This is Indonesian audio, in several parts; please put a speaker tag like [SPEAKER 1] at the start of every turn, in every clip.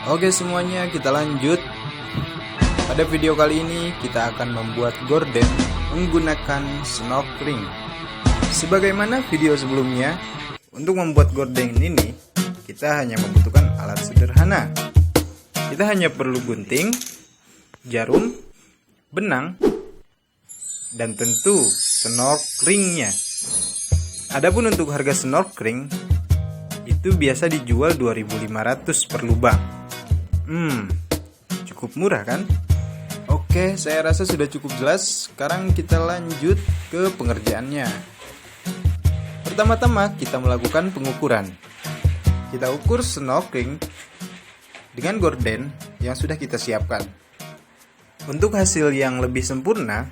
[SPEAKER 1] Oke semuanya, kita lanjut. Pada video kali ini kita akan membuat gorden menggunakan snorkeling. Sebagaimana video sebelumnya, untuk membuat gorden ini kita hanya membutuhkan alat sederhana. Kita hanya perlu gunting, jarum, benang, dan tentu snorkelingnya. Adapun untuk harga snorkeling itu biasa dijual 2.500 per lubang. Cukup murah kan? Oke, saya rasa sudah cukup jelas. Sekarang kita lanjut ke pengerjaannya. Pertama-tama kita melakukan pengukuran. Kita ukur snorkeling dengan gorden yang sudah kita siapkan. Untuk hasil yang lebih sempurna,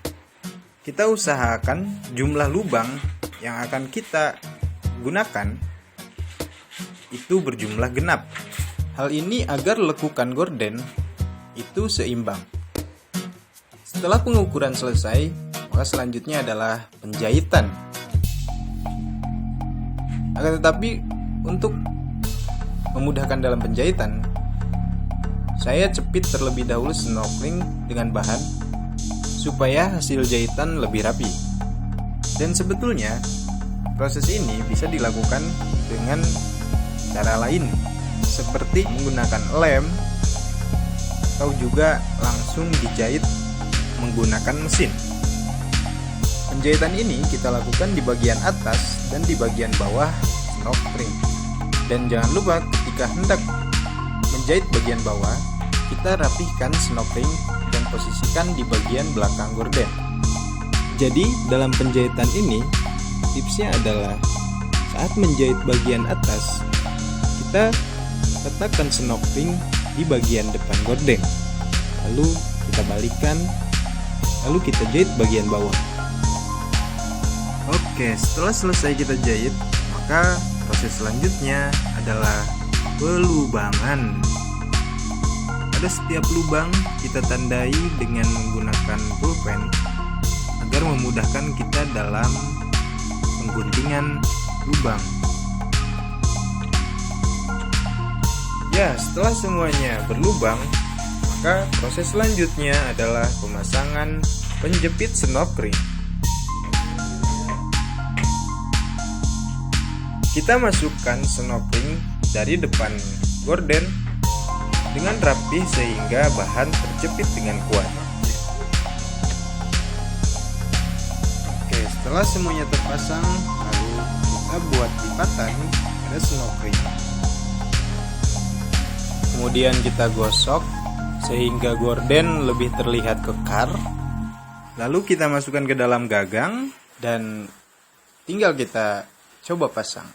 [SPEAKER 1] kita usahakan jumlah lubang yang akan kita gunakan itu berjumlah genap. Hal ini agar lekukan gorden itu seimbang. Setelah pengukuran selesai, maka selanjutnya adalah penjahitan. Akan tetapi untuk memudahkan dalam penjahitan, saya cepit terlebih dahulu snorkeling dengan bahan supaya hasil jahitan lebih rapi. Dan sebetulnya proses ini bisa dilakukan dengan cara lain, seperti menggunakan lem atau juga langsung dijahit menggunakan mesin. Penjahitan ini kita lakukan di bagian atas dan di bagian bawah snorkeling. Dan jangan lupa ketika hendak menjahit bagian bawah, kita rapihkan snorkeling dan posisikan di bagian belakang gorden. Jadi dalam penjahitan ini, tipsnya adalah saat menjahit bagian atas, kita letakkan snorkeling di bagian depan gorden, lalu kita balikkan, lalu kita jahit bagian bawah. Oke, setelah selesai kita jahit, maka proses selanjutnya adalah pelubangan. Pada setiap lubang kita tandai dengan menggunakan pulpen agar memudahkan kita dalam pengguntingan lubang. Ya, setelah semuanya berlubang, maka proses selanjutnya adalah pemasangan penjepit snorkeling. Kita masukkan snorkeling dari depan gorden dengan rapi sehingga bahan terjepit dengan kuat. Oke, setelah semuanya terpasang, lalu kita buat lipatan pada snorkeling. Kemudian kita gosok sehingga gorden lebih terlihat kekar. Lalu kita masukkan ke dalam gagang dan tinggal kita coba pasang.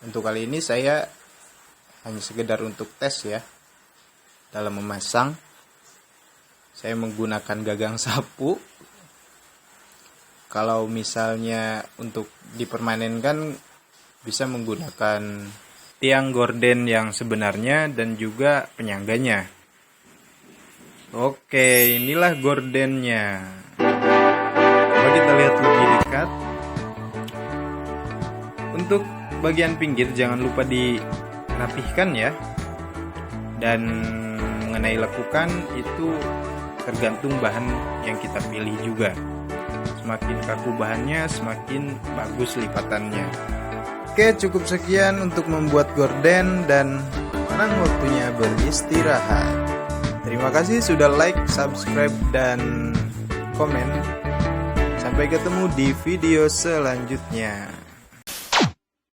[SPEAKER 1] Untuk kali ini saya hanya sekedar untuk tes ya. Dalam memasang, saya menggunakan gagang sapu. Kalau misalnya untuk dipermanenkan, bisa menggunakan tiang gorden yang sebenarnya dan juga penyangganya. Oke, inilah gordennya. Coba kita lihat lebih dekat. Untuk bagian pinggir jangan lupa dirapihkan ya. Dan mengenai lekukan itu tergantung bahan yang kita pilih juga. Semakin kaku bahannya, semakin bagus lipatannya. Oke, cukup sekian untuk membuat gorden dan sekarang waktunya beristirahat. Terima kasih sudah like, subscribe, dan komen. Sampai ketemu di video selanjutnya.